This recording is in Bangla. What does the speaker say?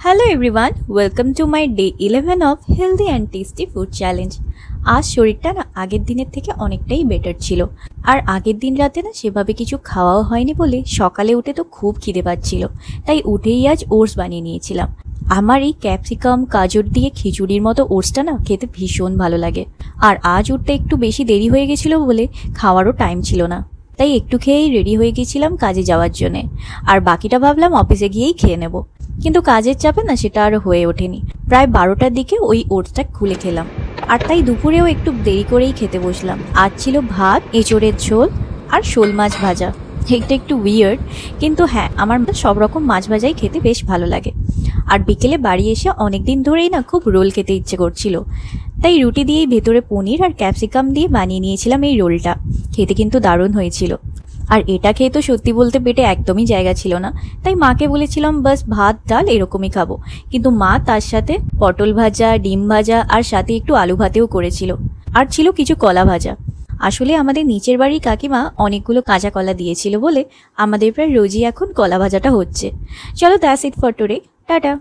Hello everyone, welcome to my day 11 of healthy and tasty food challenge. আজ শরীরটা না আগের দিনের থেকে অনেকটাই বেটার ছিল। আর আগের দিন রাতে না সেভাবে কিছু খাওয়াও হয়নি বলে সকালে উঠে তো খুব খিদে পাচ্ছিল, তাই উঠেই আজ ওটস বানিয়ে নিয়েছিলাম। আমার এই ক্যাপসিকাম গাজর দিয়ে খিচুড়ির মতো ওটসটা না খেতে ভীষণ ভালো লাগে। আর আজ উঠতে একটু বেশি দেরি হয়ে গেছিলো বলে খাওয়ারও টাইম ছিল না, তাই একটু খেয়েই রেডি হয়ে গেছিলাম কাজে যাওয়ার জন্যে। আর বাকিটা ভাবলাম অফিসে গিয়েই খেয়ে নেব, কিন্তু কাজের চাপে না সেটা আর হয়ে ওঠেনি। প্রায় 12টার দিকে ওই ওটসটা খুলে খেলাম, আর তাই দুপুরেও একটু দেরি করেই খেতে বসলাম। আজ ছিল ভাত, এঁচোড়ের ঝোল আর শোল মাছ ভাজা। এটা একটু উইয়ার্ড, কিন্তু হ্যাঁ, আমার সব রকম মাছ ভাজাই খেতে বেশ ভালো লাগে। আর বিকেলে বাড়ি এসে অনেক দিন ধরেই না খুব রোল খেতে ইচ্ছে করছিল, তাই রুটি দিয়েই ভেতরে পনির আর ক্যাপসিকাম দিয়ে বানিয়ে নিয়েছিলাম এই রোলটা। খেতে কিন্তু দারুণ হয়েছিল। আর এটা খেয়ে তো সত্যি বলতে পেটে একদমই জায়গা ছিল না, তাই মাকে বলেছিলাম বাস ভাত ডাল এরকমই খাবো, কিন্তু মা তার সাথে পটল ভাজা, ডিম ভাজা আর সাথে একটু আলু ভাতেও করেছিল। আর ছিল কিছু কলা ভাজা। আসলে আমাদের নিচের বাড়ির কাকিমা অনেকগুলো কাঁচা কলা দিয়েছিল বলে আমাদের প্রায় রোজই এখন কলা ভাজাটা হচ্ছে। চলো, that's it for today, tata.